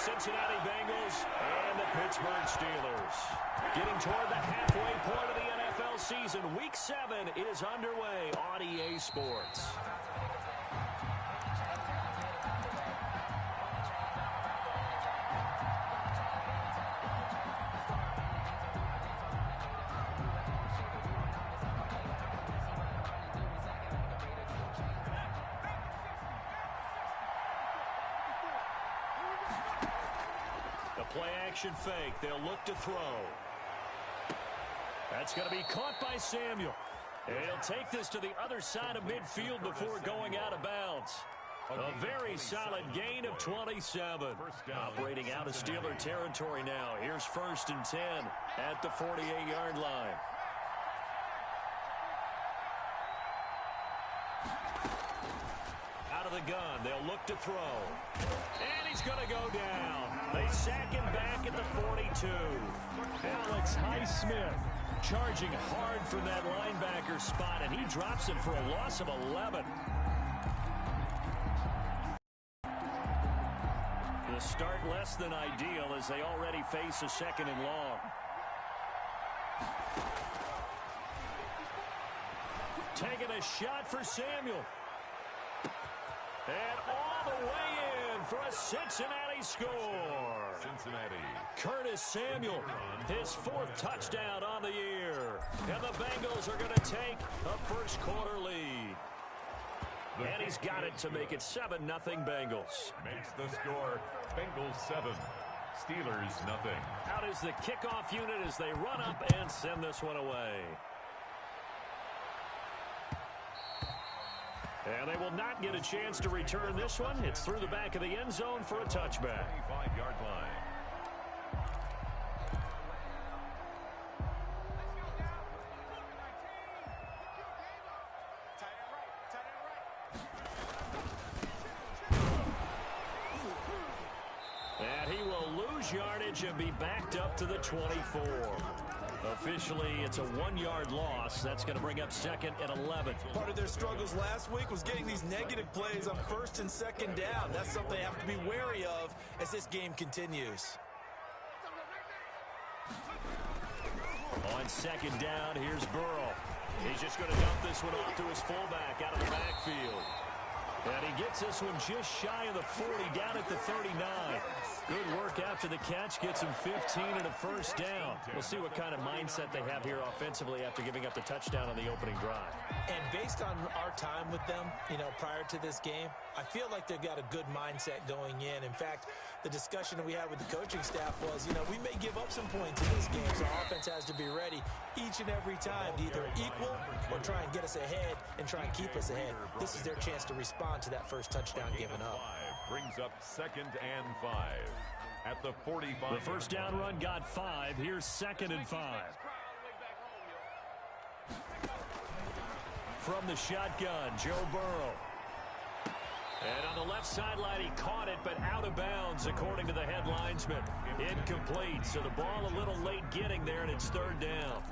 Cincinnati Bengals and the Pittsburgh Steelers. Getting toward the halfway point of the NFL season, Week 7 is underway on EA Sports. Play-action fake. They'll look to throw. That's going to be caught by Samuel. He'll take this to the other side of midfield before going out of bounds. A very solid gain of 27. Operating out of Steeler territory now. Here's 1st and 10 at the 48-yard line. Out of the gun. They'll look to throw. And he's going to go down. They sack him back at the 42. Alex Highsmith charging hard from that linebacker spot, and he drops it for a loss of 11. The start less than ideal as they already face a 2nd and long. Taking a shot for Samuel. And all the way in for a Cincinnati score. Curtis Samuel, his 4th touchdown on the year. And the Bengals are going to take a first-quarter lead. And he's got it to make it 7-0 Bengals. Makes the score Bengals 7, Steelers 0. Out is the kickoff unit as they run up and send this one away. And they will not get a chance to return this one. It's through the back of the end zone for a touchback. 25-yard line. And he will lose yardage and be backed up to the 24. Officially, it's a 1-yard loss. That's going to bring up 2nd and 11. Part of their struggles last week was getting these negative plays on 1st and 2nd down. That's something they have to be wary of as this game continues. On 2nd down, here's Burrow. He's just going to dump this one off to his fullback out of the backfield. And he gets this one just shy of the 40, down at the 39. Good work after the catch, gets him 15 and a first down. We'll see what kind of mindset they have here offensively after giving up the touchdown on the opening drive. And based on our time with them, prior to this game, I feel like they've got a good mindset going in. In fact, the discussion that we had with the coaching staff was, we may give up some points in this game, so our offense has to be ready each and every time to either equal or try and get us ahead and try and keep us ahead. This is their chance to respond to that first touchdown given up. Brings up 2nd and 5 at the 45. The first down run got 5. Here's 2nd and 5. From the shotgun, Joe Burrow. And on the left sideline, he caught it, but out of bounds, according to the head linesman. Incomplete, so the ball a little late getting there, and it's 3rd down.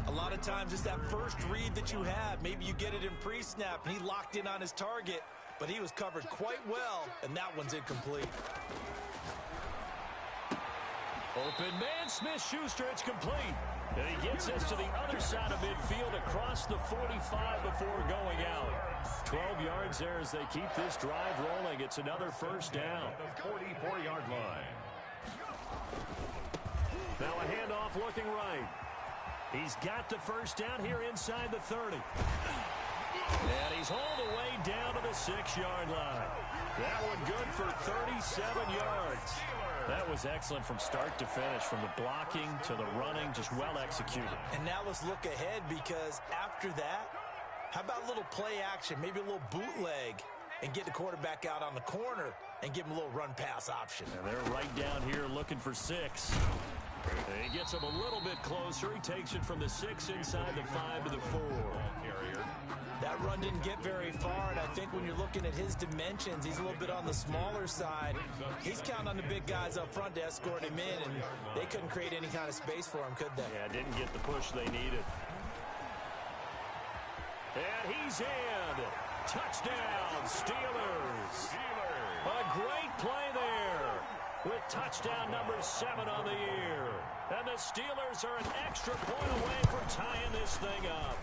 A lot of times it's that first read that you have. Maybe you get it in pre-snap, and he locked in on his target, but he was covered quite well, and that one's incomplete. Open man, Smith-Schuster, it's complete. And he gets us to the other side of midfield across the 45 before going out. 12 yards there as they keep this drive rolling. It's another first down. The 44-yard line. Now a handoff looking right. He's got the first down here inside the 30. And he's hauled away down to the 6-yard line. That one good for 37 yards. That was excellent from start to finish, from the blocking to the running, just well executed. And now let's look ahead, because after that, how about a little play action, maybe a little bootleg, and get the quarterback out on the corner and give him a little run-pass option. And they're right down here looking for 6. And he gets him a little bit closer. He takes it from the 6 inside the 5 to the 4. That run didn't get very far, and I think when you're looking at his dimensions, he's a little bit on the smaller side. He's counting on the big guys up front to escort him in, and they couldn't create any kind of space for him, could they? Yeah, didn't get the push they needed. And he's in. Touchdown, Steelers. A great play there. with touchdown number 7 on the year. And the Steelers are an extra point away from tying this thing up.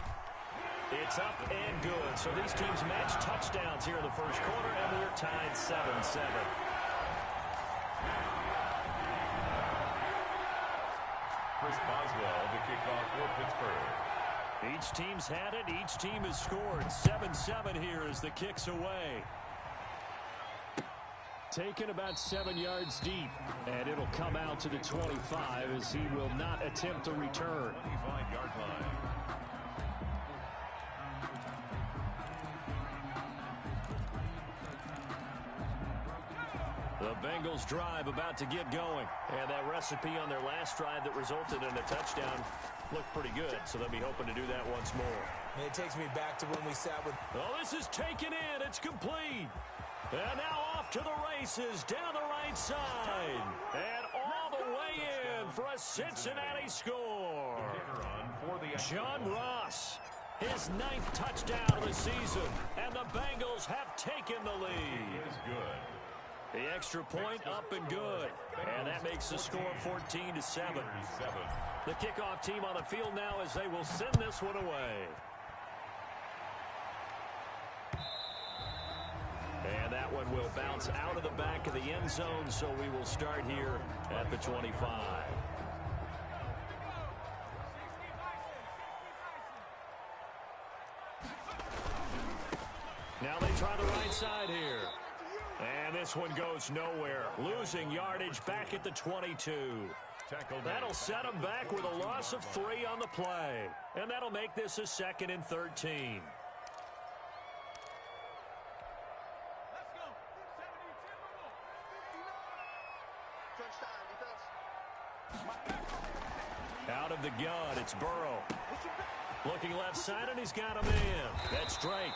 It's up and good. So these teams match touchdowns here in the first quarter, and we're tied 7-7. Chris Boswell, the kickoff for Pittsburgh. Each team's had it. Each team has scored. 7-7 here as the kick's away. Taken about 7 yards deep, and it'll come out to the 25 as he will not attempt to return. 25-yard line. The Bengals drive about to get going. And that recipe on their last drive that resulted in a touchdown looked pretty good, so they'll be hoping to do that once more. And it takes me back to when we sat with... Oh, this is taken in. It's complete. And now off to the races down the right side. And all the way in for a Cincinnati score. John Ross, his 9th touchdown of the season. And the Bengals have taken the lead. It is good. The extra point up and good. And that makes the score 14-7. The kickoff team on the field now as they will send this one away. And that one will bounce out of the back of the end zone, so we will start here at the 25. Now they try the right side here. And this one goes nowhere. Losing yardage back at the 22. That'll set them back with a loss of 3 on the play. And that'll make this a 2nd and 13. Out of the gun, it's Burrow. Looking left side, and he's got a man. That's Drake.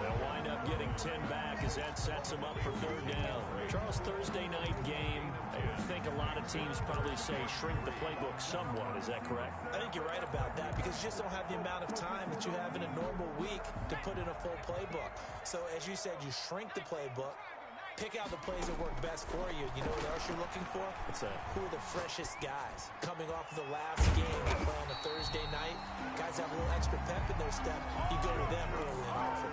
They'll wind up getting 10 back as that sets them up for 3rd down. Charles, Thursday night game, I would think a lot of teams probably say shrink the playbook somewhat. Is that correct? I think you're right about that because you just don't have the amount of time that you have in a normal week to put in a full playbook. So, as you said, you shrink the playbook. Pick out the plays that work best for you. You know what else you're looking for? What's that? Who are the freshest guys? Coming off of the last game they play on a Thursday night, guys have a little extra pep in their step. You go to them early and often.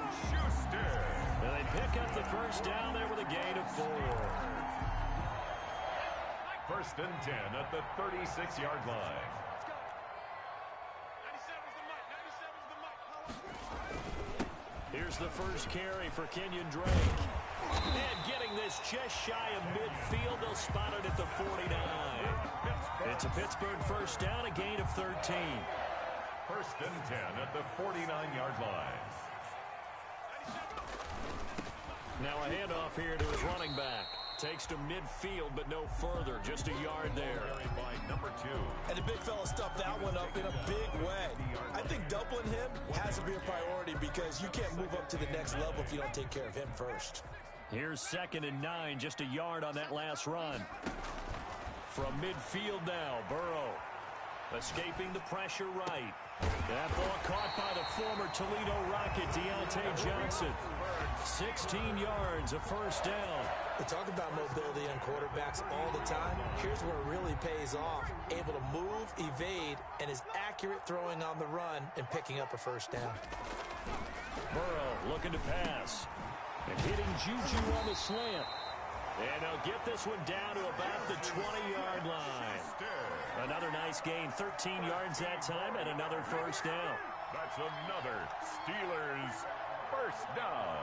And they pick up the first down there with a gain of 4. 1st and 10 at the 36-yard line. Here's the first carry for Kenyon Drake. And getting this just shy of midfield, they'll spot it at the 49. It's a Pittsburgh first down, a gain of 13. 1st and 10 at the 49-yard line. Now a handoff here to his running back. Takes to midfield, but no further. Just a yard there. By number 2. And the big fella stuffed that one up in a big way. I think doubling him has to be a priority because you can't move up to the next level if you don't take care of him first. Here's 2nd and 9, just a yard on that last run. From midfield now, Burrow escaping the pressure right. That ball caught by the former Toledo Rocket, Deontay Johnson. 16 yards, a first down. We talk about mobility on quarterbacks all the time. Here's where it really pays off. Able to move, evade, and is accurate throwing on the run and picking up a first down. Burrow looking to pass. And hitting Juju on the slant. And they'll get this one down to about the 20-yard line. Another nice gain, 13 yards that time, and another first down. That's another Steelers first down.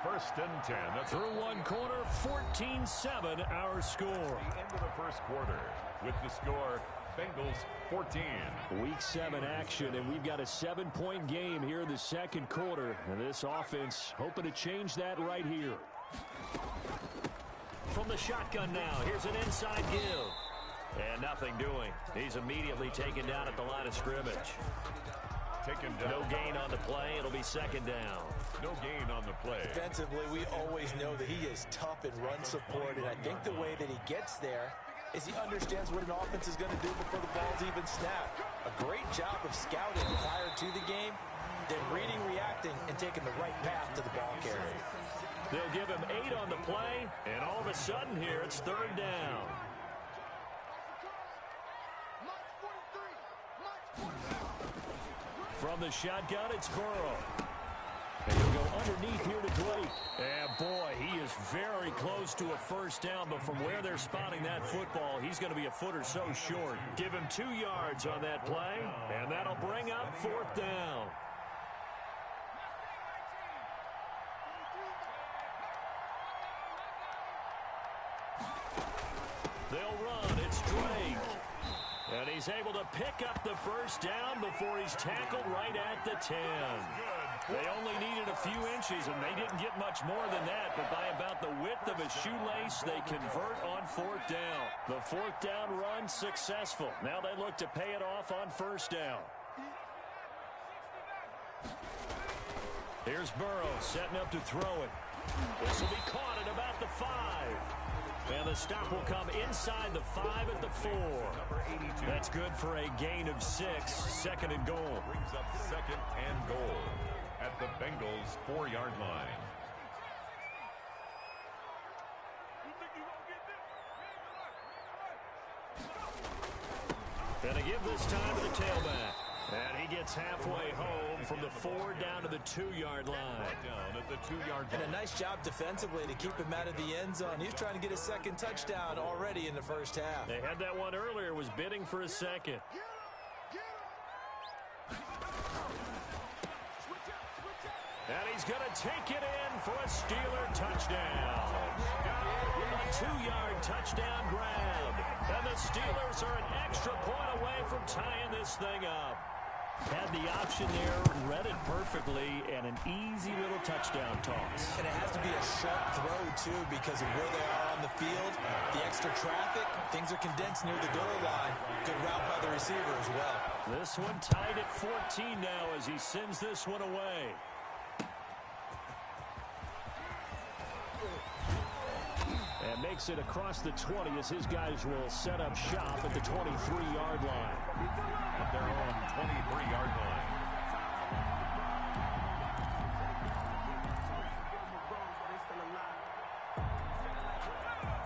1st and 10. That's through one quarter, 14-7 our score. The end of the first quarter with the score, Bengals 14. Week 7 action, and we've got a 7-point game here in the second quarter. And this offense hoping to change that right here. From the shotgun now, here's an inside give. And nothing doing. He's immediately taken down at the line of scrimmage. Taken down. No gain on the play. It'll be 2nd down. No gain on the play. Defensively, we always know that he is tough in run support, and I think the way that he gets there is he understands what an offense is going to do before the ball's even snapped. A great job of scouting prior to the game, then reading, reacting, and taking the right path to the ball carrier. They'll give him 8 on the play, and all of a sudden here, it's 3rd down. From the shotgun, it's Burrow. And he'll go underneath here to Drake. And, boy, he is very close to a 1st down, but from where they're spotting that football, he's going to be a foot or so short. Give him 2 yards on that play, and that'll bring up 4th down. They'll run. It's Drake. And he's able to pick up the 1st down before he's tackled right at the 10. They only needed a few inches, and they didn't get much more than that. But by about the width of a shoelace, they convert on 4th down. The 4th down run successful. Now they look to pay it off on 1st down. Here's Burrow setting up to throw it. This will be caught at about the 5. And the stop will come inside the 5 at the 4. That's good for a gain of 6. 2nd and goal. Brings up 2nd and goal at the Bengals' 4-yard line. Gonna give this time to the tailback. And he gets halfway home from the 4 down to the 2-yard line. Down at the 2-yard line. And a nice job defensively to keep him out of the end zone. He's trying to get his 2nd touchdown already in the 1st half. They had that one earlier, was bidding for a 2nd. And he's going to take it in for a Steeler touchdown. A 2-yard touchdown grab. And the Steelers are an extra point away from tying this thing up. Had the option there, read it perfectly, and an easy little touchdown toss. And it has to be a sharp throw, too, because of where they are on the field, the extra traffic, things are condensed near the goal line. Good route by the receiver as well. This one tied at 14 now as he sends this one away. And makes it across the 20 as his guys will set up shop at the 23-yard line. At their own 23-yard line.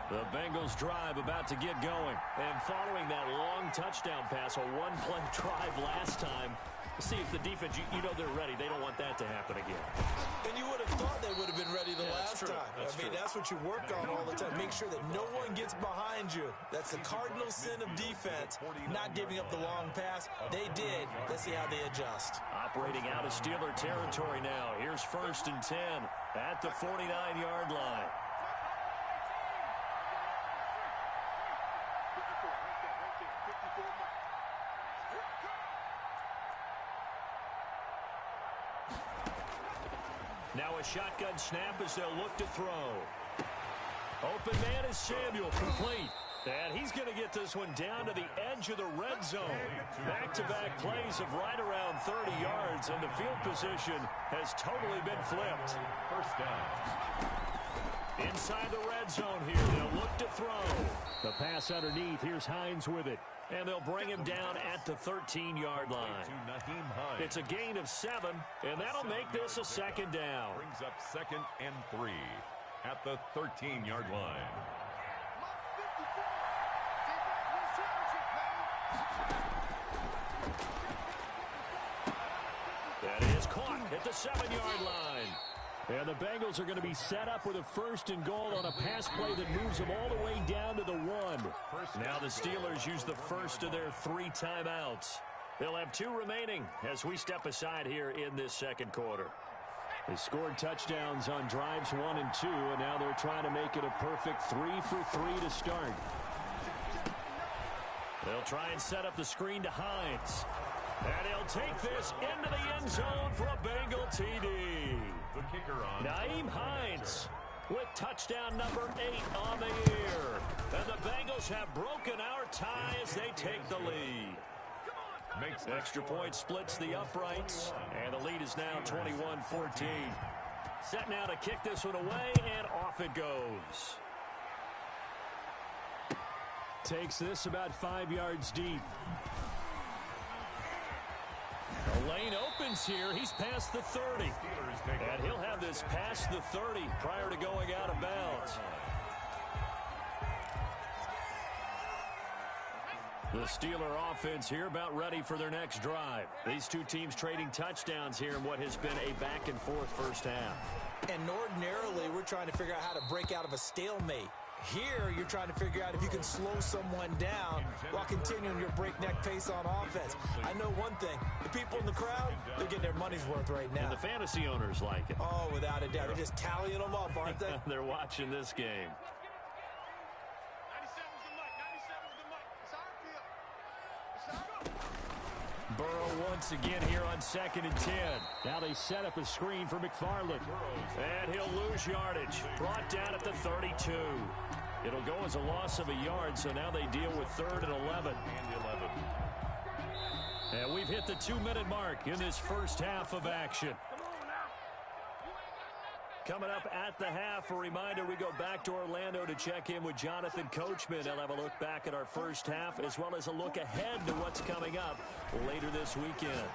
The Bengals drive about to get going. And following that long touchdown pass, a one-play drive last time, see if the defense, you know they're ready. They don't want that to happen again. And you would have thought they would have been ready the last time. That's what you work on all the time. Make sure that no one gets behind you. That's the cardinal sin of defense, not giving up the long pass. They did. Let's see how they adjust. Operating out of Steeler territory now. Here's 1st and 10 at the 49-yard line. Now a shotgun snap as they'll look to throw. Open man is Samuel, complete. And he's going to get this one down to the edge of the red zone. Back-to-back plays of right around 30 yards, and the field position has totally been flipped. 1st down. Inside the red zone here, they'll look to throw. The pass underneath, here's Hines with it. And they'll bring him down at the 13-yard line. It's a gain of 7, and that'll make this a 2nd down. Brings up 2nd and 3 at the 13-yard line. That is caught at the 7-yard line. And the Bengals are going to be set up with a 1st and goal on a pass play that moves them all the way down to the 1. Now the Steelers use the 1st of their 3 timeouts. They'll have 2 remaining as we step aside here in this 2nd quarter. They scored touchdowns on drives 1 and 2, and now they're trying to make it a perfect 3 for 3 to start. They'll try and set up the screen to Hines. And he'll take this into the end zone for a Bengal TD. The kicker on. Nyheim Hines with touchdown number 8 on the year. And the Bengals have broken our tie as they take the lead. Extra point splits the uprights, and the lead is now 21-14. Set now to kick this one away, and off it goes. Takes this about 5 yards deep. lane opens here. He's past the 30. And he'll have this past the 30 prior to going out of bounds. The Steeler offense here about ready for their next drive. These two teams trading touchdowns here in what has been a back-and-forth first half. And ordinarily, we're trying to figure out how to break out of a stalemate. Here, you're trying to figure out if you can slow someone down while continuing your breakneck pace on offense. I know one thing. The people in the crowd, they're getting their money's worth right now. And the fantasy owners like it. Oh, without a doubt. They're just tallying them up, aren't they? They're watching this game. Burrow once again here on 2nd and 10. Now they set up a screen for McFarland. And he'll lose yardage. Brought down at the 32. It'll go as a loss of a yard, so now they deal with 3rd and 11. And we've hit the 2-minute mark in this first half of action. Coming up at the half, a reminder, we go back to Orlando to check in with Jonathan Coachman. They'll have a look back at our first half as well as a look ahead to what's coming up later this weekend.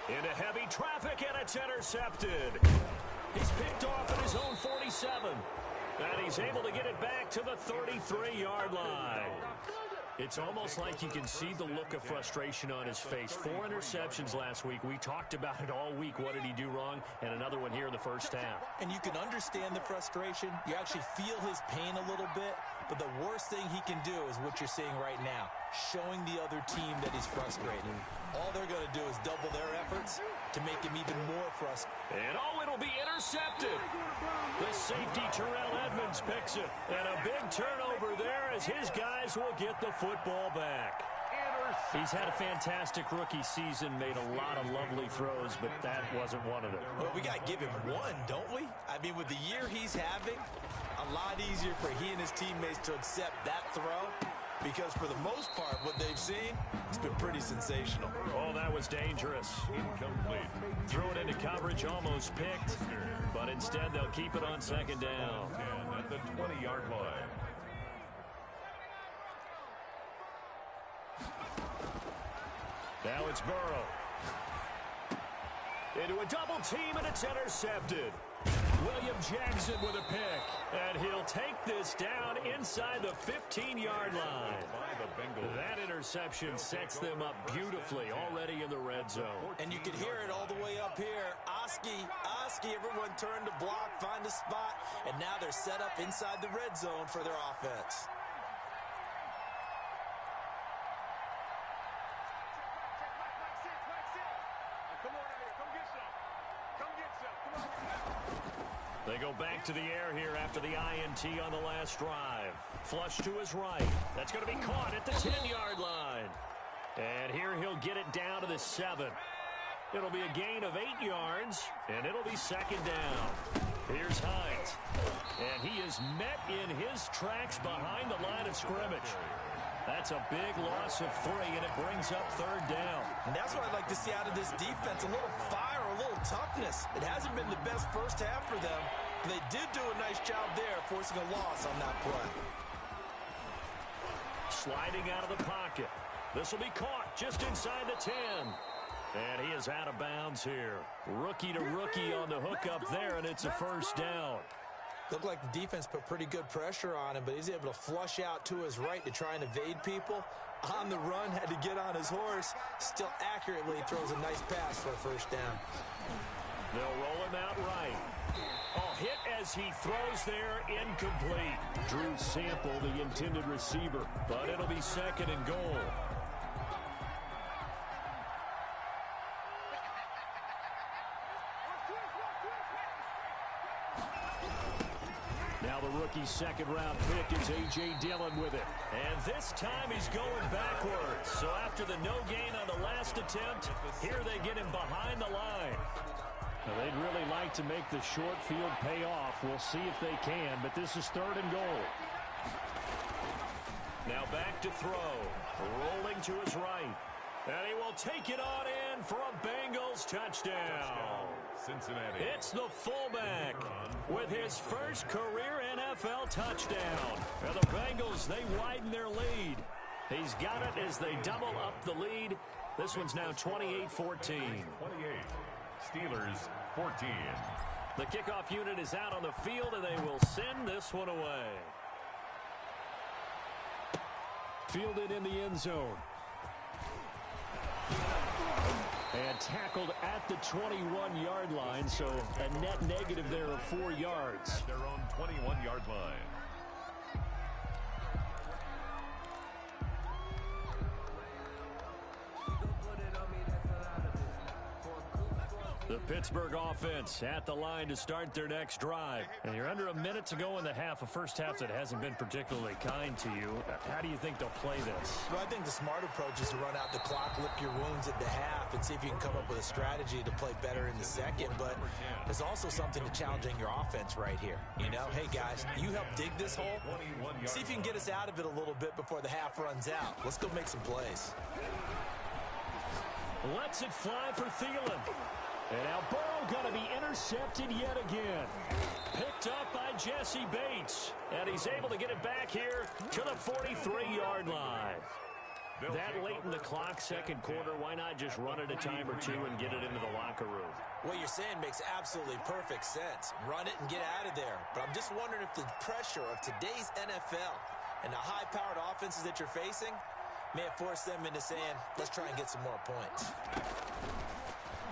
Into heavy traffic, and it's intercepted. He's picked off at his own 47. And he's able to get it back to the 33-yard line. It's almost like you can see the look of frustration on his face. 4 interceptions last week. We talked about it all week. What did he do wrong? And another one here in the first half. And you can understand the frustration. You actually feel his pain a little bit. But the worst thing he can do is what you're seeing right now, showing the other team that he's frustrated. All they're going to do is double their efforts to make him even more frustrated. And it'll be intercepted. The safety, Terrell Edmonds, picks it. And a big turnover there as his guys will get the football back. He's had a fantastic rookie season, made a lot of lovely throws, but that wasn't one of them. Well, we got to give him one, don't we? I mean, with the year he's having, a lot easier for he and his teammates to accept that throw. Because for the most part, what they've seen, it's been pretty sensational. Oh, that was dangerous. Incomplete. Threw it into coverage, almost picked. But instead, they'll keep it on 2nd down. 10 at the 20-yard line. Now it's Burrow. Into a double team, and it's intercepted. William Jackson with a pick. And he'll take this down inside the 15-yard line. That interception sets them up beautifully already in the red zone. And you can hear it all the way up here. Oski, everyone turned to block, find a spot, and now they're set up inside the red zone for their offense. They go back to the air here after the INT on the last drive. Flush to his right. That's going to be caught at the 10-yard line. And here he'll get it down to the 7. It'll be a gain of 8 yards, and it'll be 2nd down. Here's Hines. And he is met in his tracks behind the line of scrimmage. That's a big loss of 3, and it brings up 3rd down. And that's what I'd like to see out of this defense, a little fire, a little toughness. It hasn't been the best first half for them, but they did do a nice job there, forcing a loss on that play. Sliding out of the pocket. This will be caught just inside the 10. And he is out of bounds here. Rookie to rookie on the hookup there, and it's a 1st down. Looked like the defense put pretty good pressure on him, but he's able to flush out to his right to try and evade people. On the run, had to get on his horse. Still accurately throws a nice pass for a 1st down. They'll roll him out right. Oh, hit as he throws there, incomplete. Drew Sample, the intended receiver, but it'll be 2nd and goal. Now the rookie's 2nd-round pick is A.J. Dillon with it. And this time he's going backwards. So after the no gain on the last attempt, here they get him behind the line. Now they'd really like to make the short field pay off. We'll see if they can, but this is 3rd and goal. Now back to throw. Rolling to his right. And he will take it on in for a Bengals touchdown. Cincinnati. It's the fullback with his first career NFL touchdown. And the Bengals, they widen their lead. He's got it as they double up the lead. This one's now 28-14. 28. Steelers 14. The kickoff unit is out on the field, and they will send this one away. Fielded in the end zone. And tackled at the 21-yard line, so a net negative there of 4 yards. At their own 21-yard line. The Pittsburgh offense at the line to start their next drive. And you're under a minute to go in the half, a first half that hasn't been particularly kind to you. How do you think they'll play this? Well, I think the smart approach is to run out the clock, lick your wounds at the half, and see if you can come up with a strategy to play better in the second. But there's also something to challenging your offense right here. You know, hey, guys, you help dig this hole. See if you can get us out of it a little bit before the half runs out. Let's go make some plays. Lets it fly for Thielen. And now Burrow going to be intercepted yet again. Picked up by Jesse Bates. And he's able to get it back here to the 43-yard line. That late in the clock, second quarter, why not just run it a time or two and get it into the locker room? What you're saying makes absolutely perfect sense. Run it and get out of there. But I'm just wondering if the pressure of today's NFL and the high-powered offenses that you're facing may have forced them into saying, let's try and get some more points.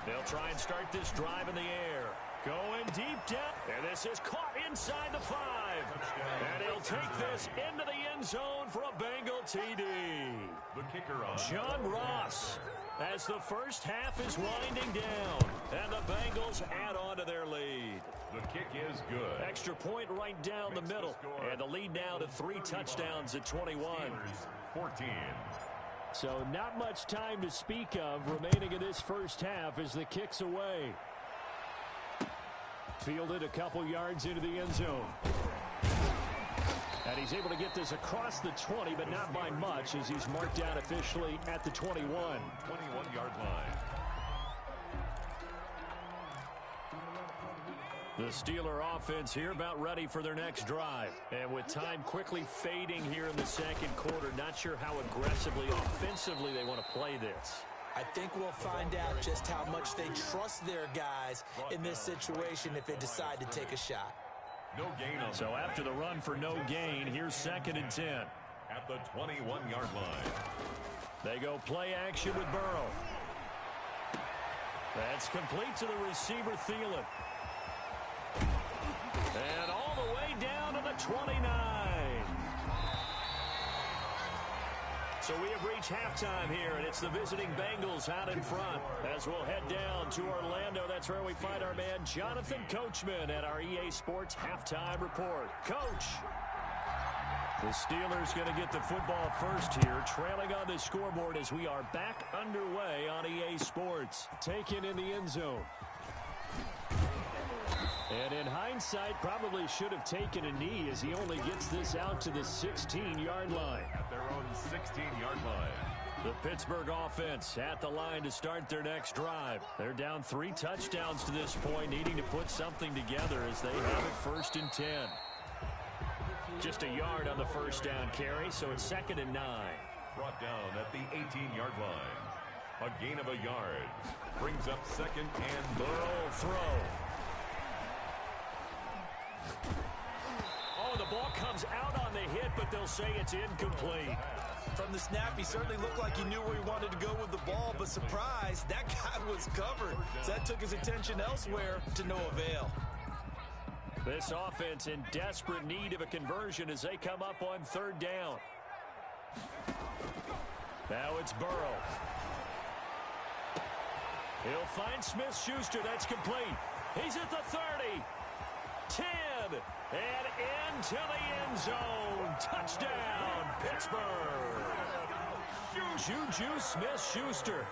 They'll try and start this drive in the air. Going deep down. And this is caught inside the 5. And he'll take this into the end zone for a Bengal TD. The kicker on John Ross, as the first half is winding down. And the Bengals add on to their lead. The kick is good. Extra point right down the middle. And the lead now to 3 touchdowns at 21. Steelers 14. So not much time to speak of remaining in this first half as the kick's away. Fielded a couple yards into the end zone. And he's able to get this across the 20, but not by much as he's marked down officially at the 21. 21-yard line. The Steeler offense here about ready for their next drive. And with time quickly fading here in the second quarter, not sure how aggressively, offensively they want to play this. I think we'll find out just how much they trust their guys in this situation if they decide to take a shot. No gain on So after the run for no gain, here's 2nd and 10. at the 21-yard line. They go play action with Burrow. That's complete to the receiver, Thielen. And all the way down to the 29. So we have reached halftime here, and it's the visiting Bengals out in front. As we'll head down to Orlando, that's where we find our man Jonathan Coachman at our EA Sports Halftime Report. Coach. The Steelers going to get the football first here, trailing on the scoreboard as we are back underway on EA Sports. Taken in the end zone. And in hindsight, probably should have taken a knee as he only gets this out to the 16-yard line. At their own 16-yard line. The Pittsburgh offense at the line to start their next drive. They're down 3 touchdowns to this point, needing to put something together as they have it 1st and 10. Just a yard on the first down carry, so it's 2nd and 9. Brought down at the 18-yard line. A gain of a yard. Brings up 2nd and Burrow throw. Oh, the ball comes out on the hit, but they'll say it's incomplete. From the snap, he certainly looked like he knew where he wanted to go with the ball, but surprise, that guy was covered. So that took his attention elsewhere to no avail. This offense in desperate need of a conversion as they come up on 3rd down. Now it's Burrow. He'll find Smith-Schuster. That's complete. He's at the 30. 10. And into the end zone. Touchdown, Pittsburgh. Juju Smith-Schuster.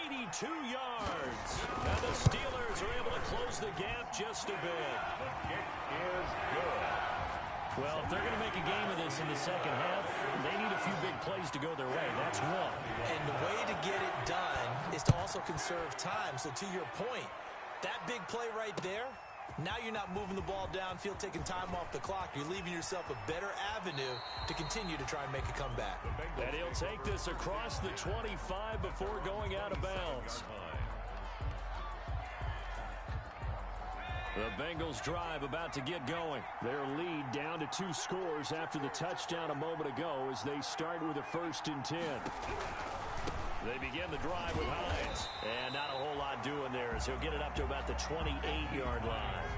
82 yards. And the Steelers are able to close the gap just a bit. the kick is good. Well, if they're going to make a game of this in the second half, they need a few big plays to go their way. That's one. And the way to get it done is to also conserve time. So to your point, that big play right there, Now you're not moving the ball downfield, taking time off the clock. You're leaving yourself a better avenue to continue to try and make a comeback. And he'll take this across the 25 before going out of bounds. The Bengals drive about to get going. Their lead down to 2 scores after the touchdown a moment ago as they start with a 1st and 10. They begin the drive with Hines. And not a whole lot doing there as he'll get it up to about the 28-yard line.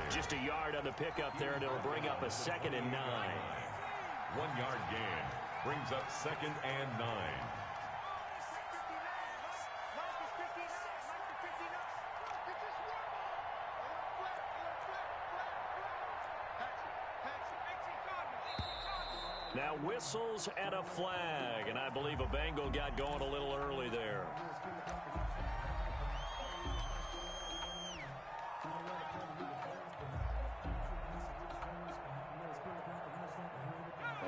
Just a yard on the pickup there, and it'll bring up a 2nd and 9. 1-yard gain brings up 2nd and 9. Now whistles and a flag, and I believe a Bengal got going a little early there.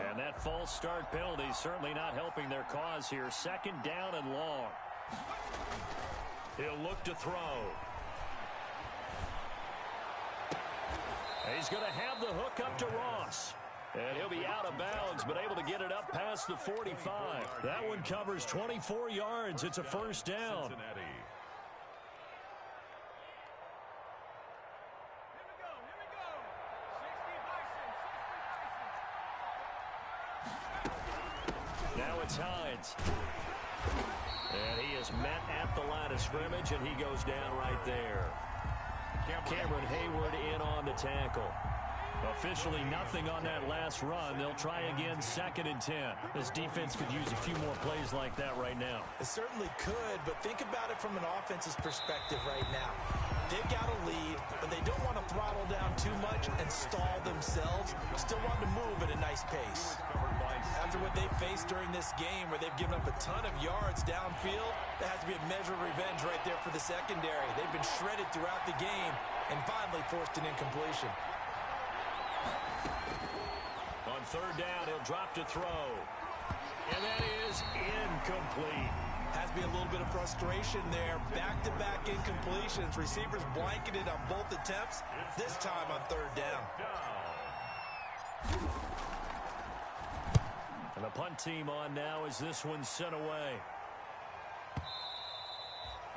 And that false start penalty certainly not helping their cause here. 2nd down and long. He'll look to throw. He's going to have the hook up to Ross. And he'll be out of bounds, but able to get it up past the 45. That one covers 24 yards. It's a 1st down. Now it's Hines. And he is met at the line of scrimmage, and he goes down right there. Cameron Hayward in on the tackle. Officially nothing on that last run. They'll try again 2nd and 10. This defense could use a few more plays like that right now. It certainly could, but think about it from an offense's perspective right now. They've got a lead, but they don't want to throttle down too much and stall themselves. Still want to move at a nice pace. After what they faced during this game where they've given up a ton of yards downfield, that has to be a measure of revenge right there for the secondary. They've been shredded throughout the game and finally forced an incompletion. On 3rd down, he'll drop to throw. And that is incomplete. Has to be a little bit of frustration there. Back-to-back incompletions. Receivers blanketed on both attempts, this time on 3rd down. And the punt team on now as this one's sent away.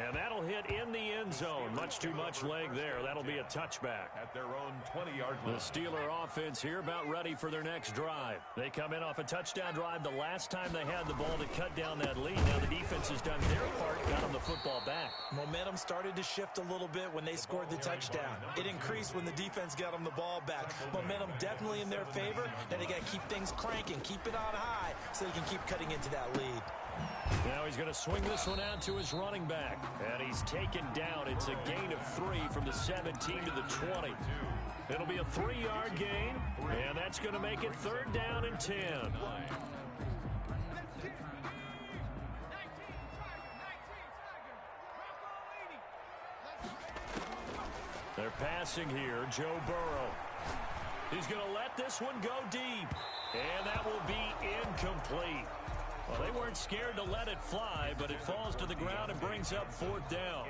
And that'll hit in the end zone. Much too much leg there. That'll be a touchback. At their own 20-yard line. The Steeler offense here about ready for their next drive. They come in off a touchdown drive the last time they had the ball to cut down that lead. Now the defense has done their part, got them the football back. Momentum started to shift a little bit when they scored the touchdown. It increased when the defense got them the ball back. Momentum definitely in their favor. Now they got to keep things cranking, keep it on high so they can keep cutting into that lead. Now he's going to swing this one out to his running back. And he's taken down. It's a gain of 3 from the 17 to the 20. It'll be a 3-yard gain. And that's going to make it 3rd down and 10. They're passing here. Joe Burrow. He's going to let this one go deep. And that will be incomplete. Well, they weren't scared to let it fly, but it falls to the ground and brings up 4th down.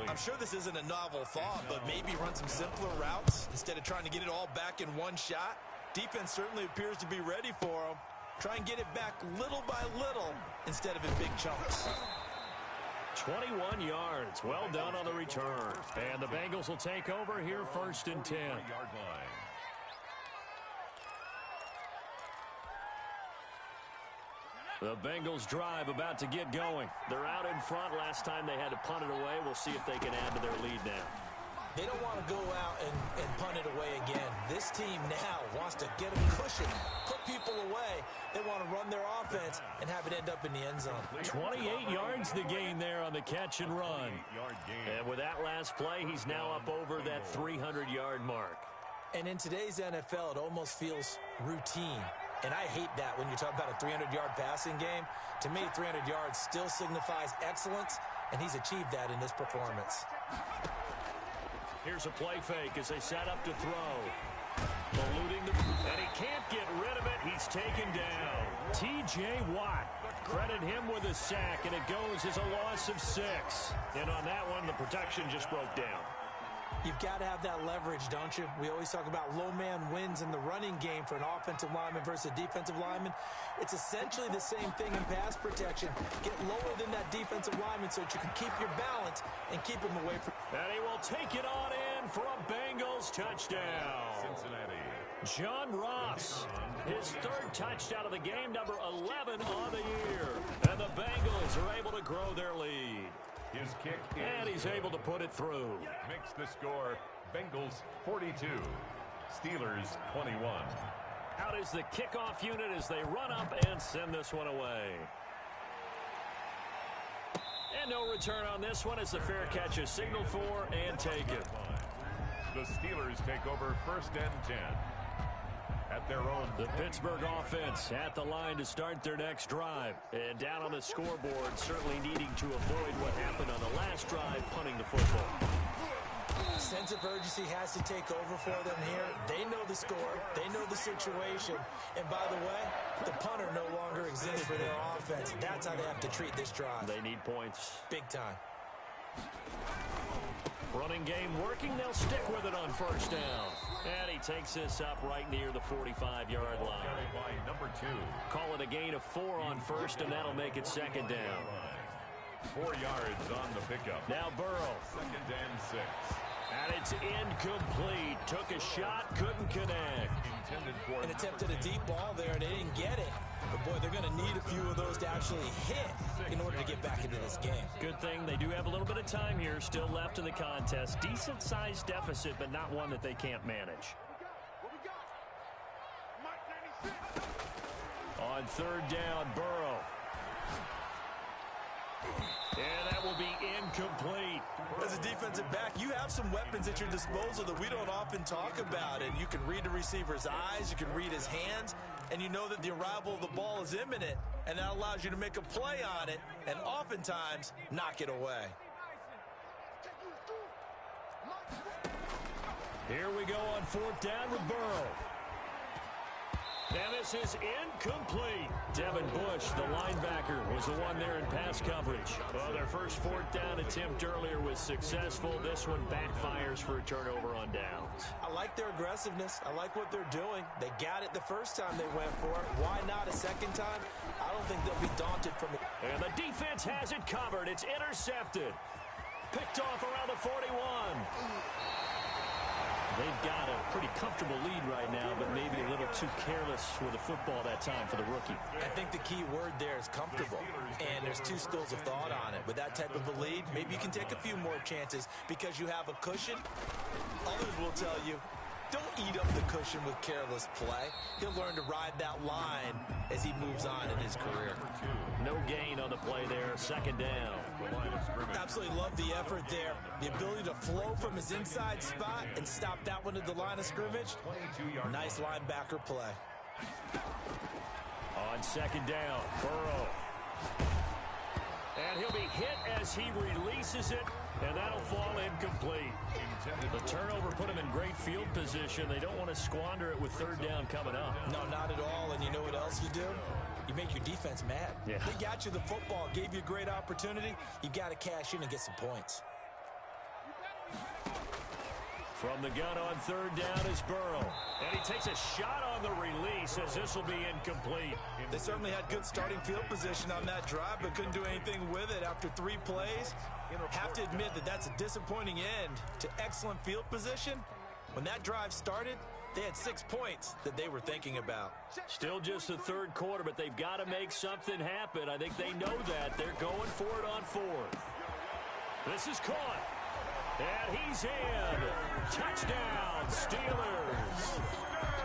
I'm sure this isn't a novel thought, but maybe run some simpler routes instead of trying to get it all back in one shot. Defense certainly appears to be ready for them. Try and get it back little by little instead of in big chunks. 21 yards. Well done on the return. And the Bengals will take over here 1st and 10. The Bengals drive about to get going. They're out in front. Last time they had to punt it away. We'll see if they can add to their lead now. They don't want to go out and punt it away again. This team now wants to get a cushion, put people away. They want to run their offense and have it end up in the end zone. 28 yards the gain there on the catch and run. And with that last play, he's now up over that 300-yard mark. And in today's NFL, it almost feels routine. And I hate that when you talk about a 300-yard passing game. To me, 300 yards still signifies excellence, and he's achieved that in this performance. Here's a play fake as they set up to throw. Eluding and he can't get rid of it. He's taken down. T.J. Watt. Credit him with a sack, and it goes as a loss of 6. And on that one, the protection just broke down. You've got to have that leverage, don't you? We always talk about low man wins in the running game for an offensive lineman versus a defensive lineman. It's essentially the same thing in pass protection. Get lower than that defensive lineman so that you can keep your balance and keep him away from... And he will take it on in for a Bengals touchdown. Cincinnati. John Ross, his third touchdown of the game, number 11 on the year. And the Bengals are able to grow their lead. His kick And he's able to put it through. makes the score Bengals 42, Steelers 21. Out is the kickoff unit as they run up and send this one away. And no return on this one as the fair catch is signaled for and taken. The Steelers take over 1st and 10. At their own. The Pittsburgh offense at the line to start their next drive. And down on the scoreboard, certainly needing to avoid what happened on the last drive, punting the football. Sense of urgency has to take over for them here. They know the score. They know the situation. And by the way, the punter no longer exists for their offense. That's how they have to treat this drive. They need points. Big time. Running game working. They'll stick with it on 1st down. And he takes this up right near the 45-yard line. Carried by number 2. Call it a gain of 4 on 1st, and that'll make it 2nd down. 4 yards on the pickup. Now Burrow. 2nd and 6. And it's incomplete. Took a shot, couldn't connect. Intended for And attempted a deep ball there, and they didn't get it. But, boy, they're going to need a few of those to actually hit in order to get back into this game. Good thing they do have a little bit of time here still left in the contest. Decent-sized deficit, but not one that they can't manage. On 3rd down, Burrow. And that will be incomplete. As a defensive back, you have some weapons at your disposal that we don't often talk about. And you can read the receiver's eyes, you can read his hands, and you know that the arrival of the ball is imminent, and that allows you to make a play on it and oftentimes knock it away. Here we go on 4th down with Burrow. And this is incomplete. Devin Bush, the linebacker, was the one there in pass coverage. Well, their first 4th down attempt earlier was successful. This one backfires for a turnover on downs. I like their aggressiveness. I like what they're doing. They got it the first time they went for it. Why not a second time? I don't think they'll be daunted from it. And the defense has it covered. It's intercepted. Picked off around the 41. They've got a pretty comfortable lead right now, but maybe a little too careless with the football that time for the rookie. I think the key word there is comfortable, and there's 2 schools of thought on it. With that type of a lead, maybe you can take a few more chances because you have a cushion. Others will tell you, don't eat up the cushion with careless play. He'll learn to ride that line as he moves on in his career. No gain on the play there, 2nd down. Absolutely love the effort there. The ability to flow from his inside spot and stop that one at the line of scrimmage. Nice linebacker play. On 2nd down, Burrow. And he'll be hit as he releases it, and that'll fall incomplete. The turnover put him in great field position. They don't want to squander it with 3rd down coming up. No, not at all. And you know what else you do? You make your defense mad. Yeah. They got you the football, gave you a great opportunity. You got to cash in and get some points. From the gun on 3rd down is Burrow. And he takes a shot on the release as this will be incomplete. They certainly had good starting field position on that drive, but couldn't do anything with it after 3 plays. Have to admit that that's a disappointing end to excellent field position. When that drive started, they had 6 points that they were thinking about. Still just the 3rd quarter, but they've got to make something happen. I think they know that. They're going for it on 4th. This is caught. And he's in. Touchdown, Steelers.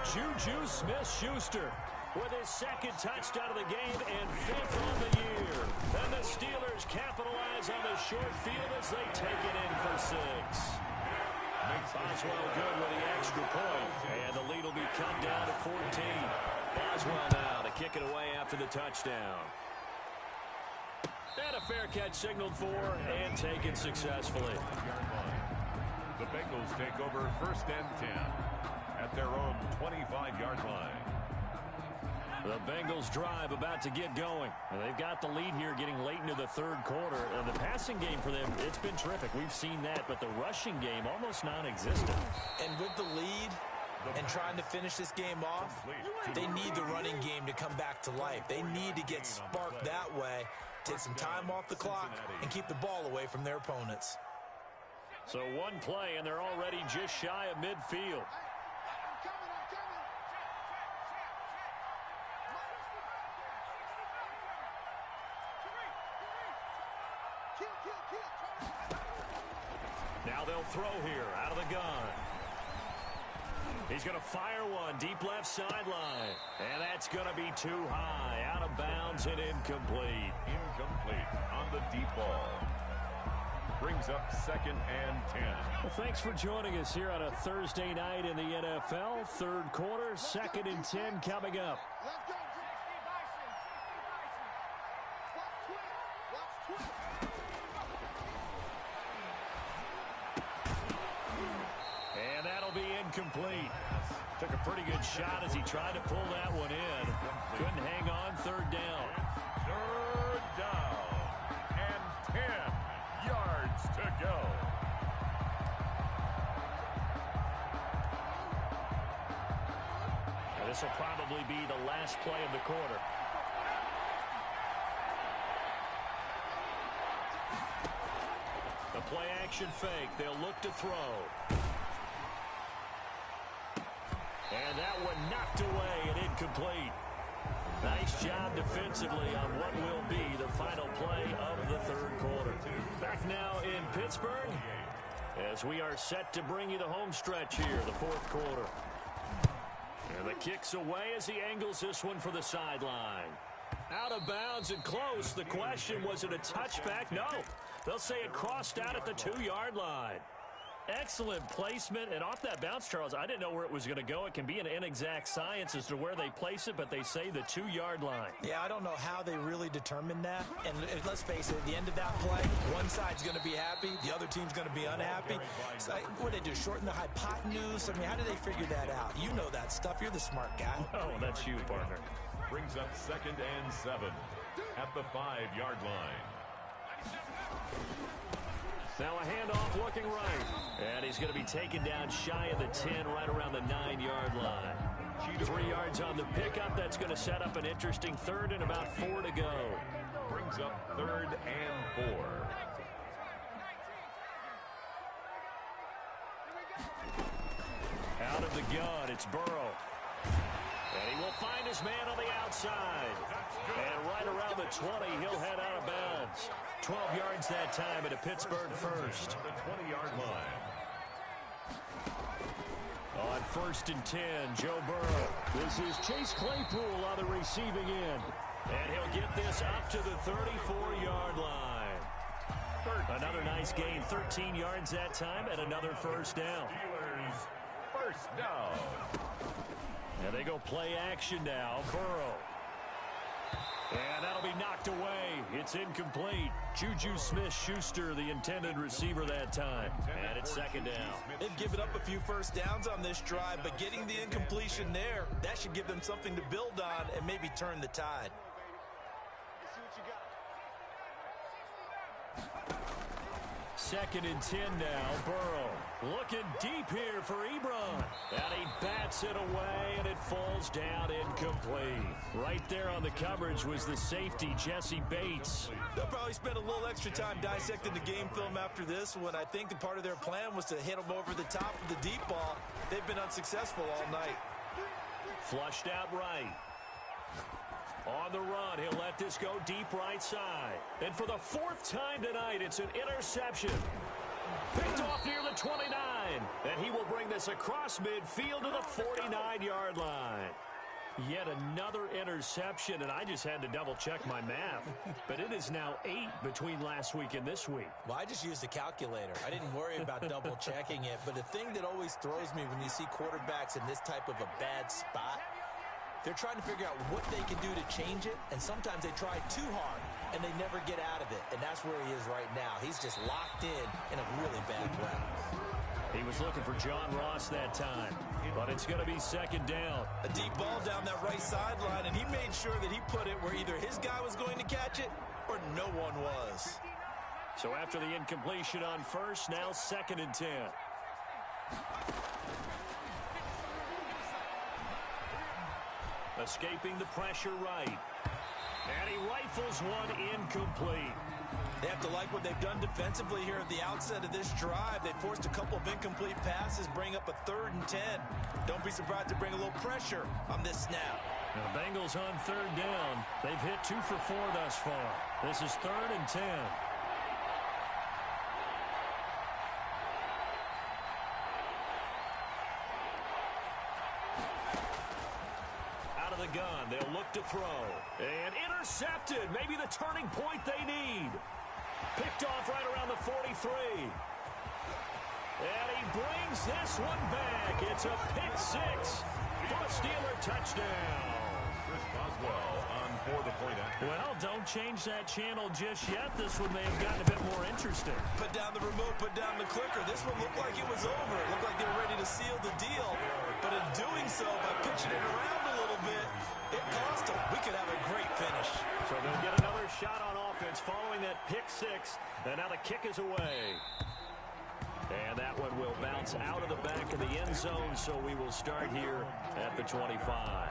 Juju Smith-Schuster with his 2nd touchdown of the game and 5th on the year. And the Steelers capitalize on the short field as they take it in for 6. Boswell good with the extra point. And the lead will be cut down to 14. Boswell now to kick it away after the touchdown. And a fair catch signaled for and taken successfully. The Bengals take over 1st and 10 at their own 25-yard line. The Bengals drive about to get going. And they've got the lead here getting late into the third quarter. And the passing game for them, it's been terrific. We've seen that, but the rushing game almost non-existent. And with the lead and trying to finish this game off, they need the running game to come back to life. They need to get sparked that way, take some time off the clock, and keep the ball away from their opponents. So one play, and they're already just shy of midfield. Now they'll throw here out of the gun. He's going to fire one deep left sideline. And that's going to be too high. Out of bounds and incomplete. Incomplete on the deep ball. Brings up 2nd and 10. Well, thanks for joining us here on a Thursday night in the NFL. Third quarter, 2nd and 10 coming up. And that'll be incomplete. Took a pretty good shot as he tried to pull that one in. Couldn't hang on. Third down. Third down. And 10 yards to go. Now, this will probably be the last play of the quarter. The play action fake. They'll look to throw. And that one knocked away and incomplete. Nice job defensively on what will be the final play of the third quarter. Back now in Pittsburgh as we are set to bring you the home stretch here, the fourth quarter. And the kick's away as he angles this one for the sideline. Out of bounds and close. The question, was it a touchback? No. They'll say it crossed out at the 2-yard line. Excellent placement, and off that bounce, Charles, I didn't know where it was going to go. It can be an inexact science as to where they place it, but they say the 2-yard line. Yeah, I don't know how they really determined that. And let's face it, at the end of that play, one side's going to be happy, the other team's going to be unhappy. So, what do they do, shorten the hypotenuse? I mean, how do they figure that out? You know that stuff. You're the smart guy. Oh, that's you, partner. Brings up 2nd and 7 at the 5-yard line. Now a handoff looking right. And he's going to be taken down shy of the 10, right around the 9-yard line. 3 yards on the pickup. That's going to set up an interesting third and about 4 to go. Brings up 3rd and 4. Out of the gun, it's Burrow. And he will find his man on the outside. And right around the 20, he'll head out of bounds. 12 yards that time at a Pittsburgh first. The 20-yard line. On 1st and 10, Joe Burrow. This is Chase Claypool on the receiving end. And he'll get this up to the 34-yard line. Another nice gain, 13 yards that time, and another first down. Steelers first down. And they go play action now. Burrow. And that'll be knocked away. It's incomplete. Juju Smith-Schuster, the intended receiver that time. And it's 2nd down. They've given up a few first downs on this drive, but getting the incompletion there, that should give them something to build on and maybe turn the tide. 2nd and 10 now. Burrow looking deep here for Ebron. And he bats it away, and it falls down incomplete. Right there on the coverage was the safety, Jesse Bates. They'll probably spend a little extra time dissecting the game film after this one. I think that part of their plan was to hit them over the top of the deep ball. They've been unsuccessful all night. Flushed out right. On the run, he'll let this go deep right side. And for the 4th time tonight, it's an interception. Picked off near the 29. And he will bring this across midfield to the 49-yard line. Yet another interception, and I just had to double-check my math. But it is now 8 between last week and this week. Well, I just used a calculator. I didn't worry about double-checking it. But the thing that always throws me when you see quarterbacks in this type of a bad spot, they're trying to figure out what they can do to change it, and sometimes they try too hard, and they never get out of it, and that's where he is right now. He's just locked in a really bad way. He was looking for John Ross that time, but it's going to be second down. A deep ball down that right sideline, and he made sure that he put it where either his guy was going to catch it or no one was. So after the incompletion on first, now 2nd and 10. Escaping the pressure right. And he rifles one incomplete. They have to like what they've done defensively here at the outset of this drive. They forced a couple of incomplete passes, bring up a 3rd and 10. Don't be surprised to bring a little pressure on this snap. Now the Bengals on 3rd down. They've hit 2 for 4 thus far. This is 3rd and 10. Out of the gun, they'll look to throw. And intercepted. Maybe the turning point they need. Picked off right around the 43. And he brings this one back. It's a pick 6 for a Steeler touchdown. Chris Boswell on for the point after. Well, don't change that channel just yet. This one may have gotten a bit more interesting. Put down the remote, put down the clicker. This one looked like it was over. It looked like they were ready to seal the deal. But in doing so, by pitching it around a little bit, it cost them. We could have a great finish. So they'll get another shot on offense following that pick 6. And now the kick is away. And that one will bounce out of the back of the end zone, so we will start here at the 25.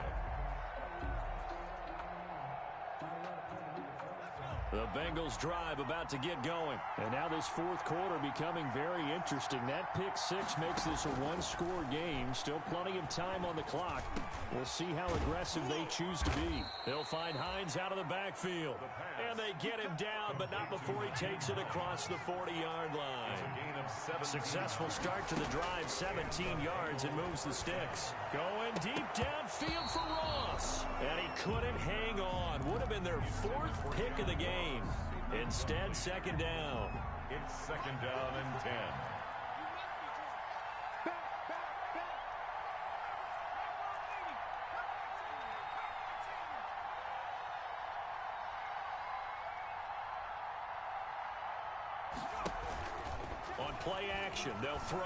The Bengals drive about to get going. And now this 4th quarter becoming very interesting. That pick 6 makes this a 1-score game. Still plenty of time on the clock. We'll see how aggressive they choose to be. They'll find Hines out of the backfield. And they get him down, but not before he takes it across the 40-yard line. Successful start to the drive, 17 yards, and moves the sticks. Going deep downfield for Ross. And he couldn't hang on. Would have been their 4th pick of the game. Instead, 2nd down. It's 2nd down and 10. On play action, they'll throw.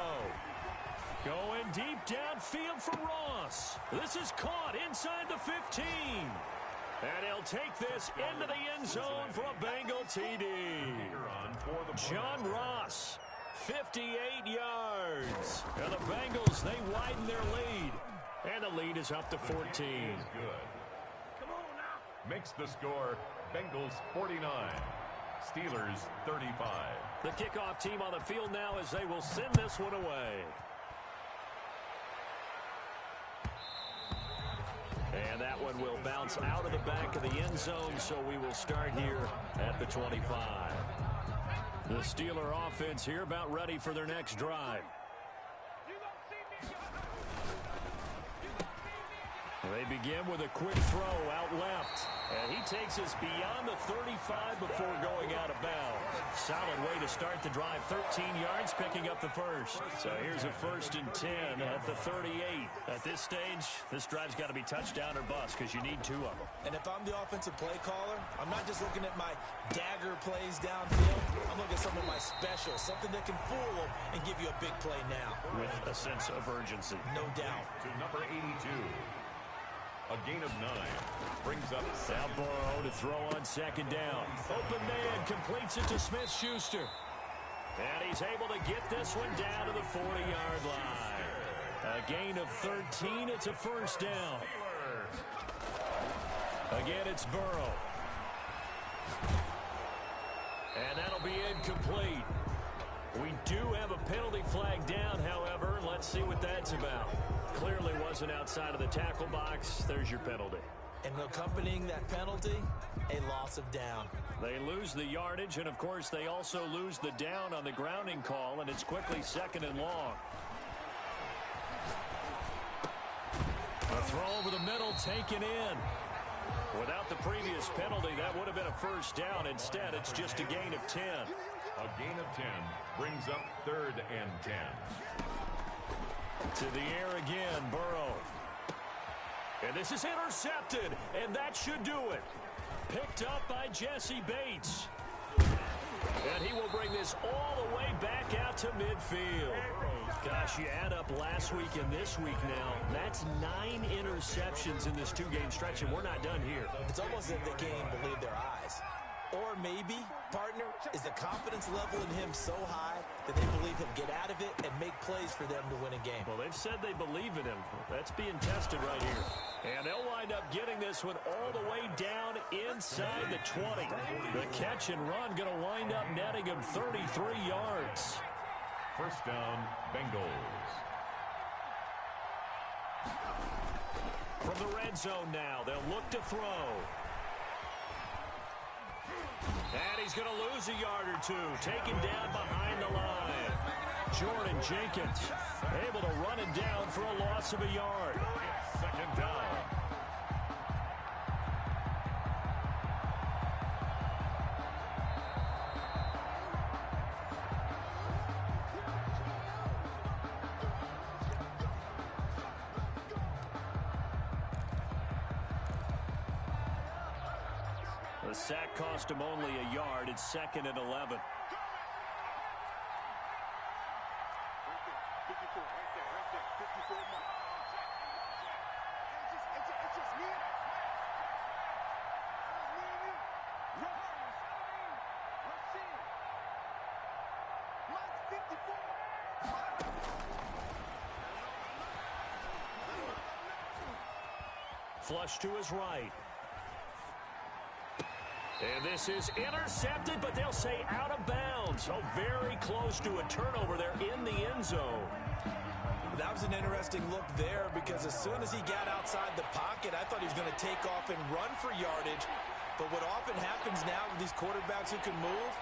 Going deep downfield for Ross. This is caught inside the 15. And he'll take this into the end zone for a Bengal TD. John Ross, 58 yards. And the Bengals, they widen their lead. And the lead is up to 14. Come on now. Makes the score Bengals 49. Steelers 35. The kickoff team on the field now as they will send this one away. And that one will bounce out of the back of the end zone, so we will start here at the 25. The Steeler offense here about ready for their next drive. They begin with a quick throw out left. And he takes us beyond the 35 before going out of bounds. Solid way to start the drive. 13 yards, picking up the first. So here's a 1st and 10 at the 38. At this stage, this drive's got to be touchdown or bust because you need 2 of them. And if I'm the offensive play caller, I'm not just looking at my dagger plays downfield. I'm looking at some of my specials, something that can fool them and give you a big play now. With a sense of urgency. No doubt. To number 82. A gain of 9. Brings up Now Burrow to throw on 2nd down. Open man completes it to Smith-Schuster. And he's able to get this one down to the 40-yard line. A gain of 13. It's a 1st down. Again, it's Burrow. And that'll be incomplete. We do have a penalty flag down, however. Let's see what that's about. Clearly wasn't outside of the tackle box. There's your penalty. And accompanying that penalty, a loss of down. They lose the yardage, and of course they also lose the down on the grounding call, and it's quickly 2nd and long. A throw over the middle taken in. Without the previous penalty, that would have been a 1st down. Instead, it's just a gain of 10. A gain of 10 brings up 3rd and 10. To the air again, Burrow. And this is intercepted, and that should do it. Picked up by Jesse Bates. And he will bring this all the way back out to midfield. Gosh, you add up last week and this week now. That's 9 interceptions in this 2-game stretch, and we're not done here. It's almost as if they can't even believe their eyes. Or maybe, partner, is the confidence level in him so high that they believe he'll get out of it and make plays for them to win a game. Well, they've said they believe in him. That's being tested right here. And they'll wind up getting this one all the way down inside the 20. The catch and run going to wind up netting him 33 yards. First down, Bengals. From the red zone now, they'll look to throw. And he's going to lose a yard or two. Taken down behind the line. Jordan Jenkins able to run it down for a loss of a yard. Second down. The sack cost him only a yard. It's 2nd and 11. Flush to his right. And this is intercepted, but they'll say out of bounds. So very close to a turnover there in the end zone. That was an interesting look there because as soon as he got outside the pocket, I thought he was going to take off and run for yardage. But what often happens now with these quarterbacks who can move,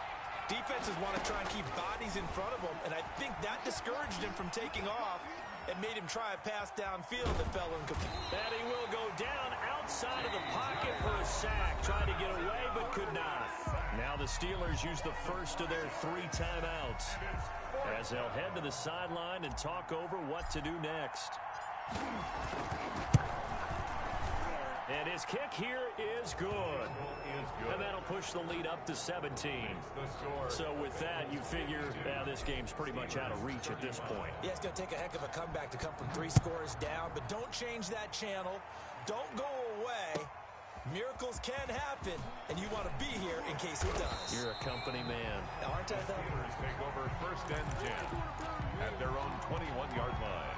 defenses want to try and keep bodies in front of them. And I think that discouraged him from taking off and made him try a pass downfield that fell incomplete. And he will go down outside of the pocket for a sack. Tried to get away, but could not. Now the Steelers use the first of their 3 timeouts as they'll head to the sideline and talk over what to do next. And his kick here is good. And that'll push the lead up to 17. So with that, you figure this game's pretty much out of reach at this point. Yeah, it's going to take a heck of a comeback to come from 3 scores down. But don't change that channel. Don't go away. Miracles can happen, and you want to be here in case it does. You're a company man. Aren't I, though? Steelers take over 1st and 10 at their own 21-yard line.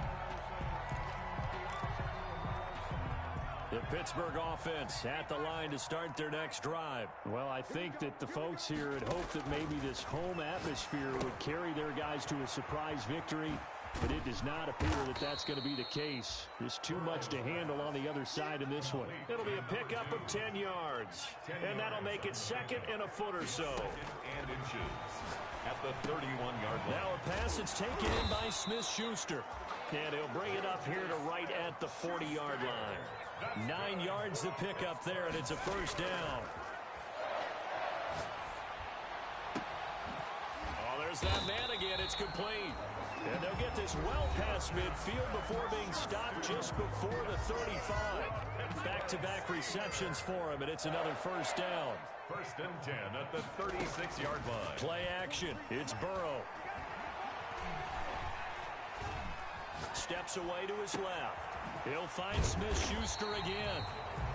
The Pittsburgh offense at the line to start their next drive. Well, I think that the folks here had hoped that maybe this home atmosphere would carry their guys to a surprise victory, but it does not appear that that's going to be the case. There's too much to handle on the other side in this one. It'll be a pickup of 10 yards, and that'll make it 2nd and a foot or so. And inches at the 31-yard line. Now a pass that's taken in by Smith-Schuster, and he'll bring it up here to right at the 40-yard line. 9 yards to pick up there, and it's a first down. Oh, there's that man again. It's complete. And they'll get this well past midfield before being stopped just before the 35. Back-to-back receptions for him, and it's another first down. 1st and 10 at the 36-yard line. Play action. It's Burrow. Steps away to his left. He'll find Smith-Schuster again.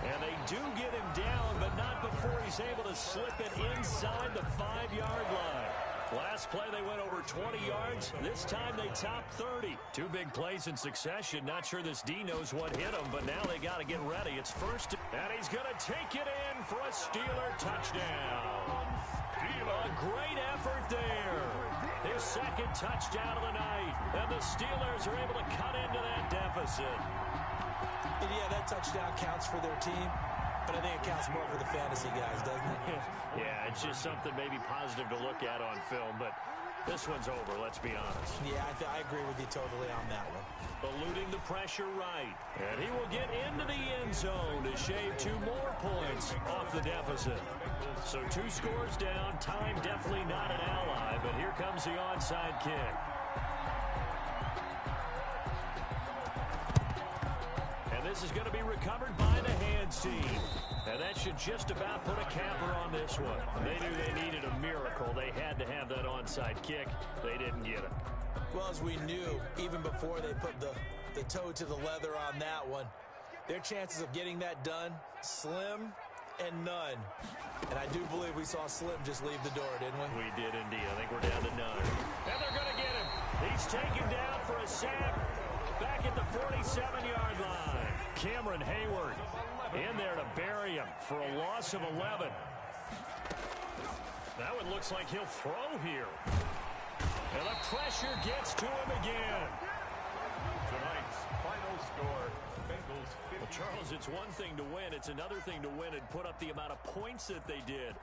And they do get him down, but not before he's able to slip it inside the 5-yard line. Last play, they went over 20 yards. This time, they topped 30. 2 big plays in succession. Not sure this D knows what hit him, but now they got to get ready. It's first, and he's going to take it in for a Steeler touchdown. A great effort there. His 2nd touchdown of the night. And the Steelers are able to cut into that deficit. And yeah, that touchdown counts for their team, but I think it counts more for the fantasy guys, doesn't it? Yeah, it's just something maybe positive to look at on film, but this one's over, let's be honest. Yeah, I agree with you totally on that one. Eluding the pressure right. And he will get into the end zone to shave 2 more points off the deficit. So 2 scores down, time definitely not an ally, but here comes the onside kick. And this is going to be recovered by the hands 16. And that should just about put a capper on this one. They knew they needed a miracle. They had to have that onside kick. They didn't get it. Well, as we knew, even before they put the toe to the leather on that one, their chances of getting that done, slim and none. And I do believe we saw Slim just leave the door, didn't we? We did indeed. I think we're down to none. And they're going to get him. He's taken down for a sack back at the 47-yard line. Cameron Hayward in there to bury him for a loss of 11. Now it looks like he'll throw here. And the pressure gets to him again. Tonight's final score, Bengals 50. Well, Charles, it's one thing to win. It's another thing to win and put up the amount of points that they did.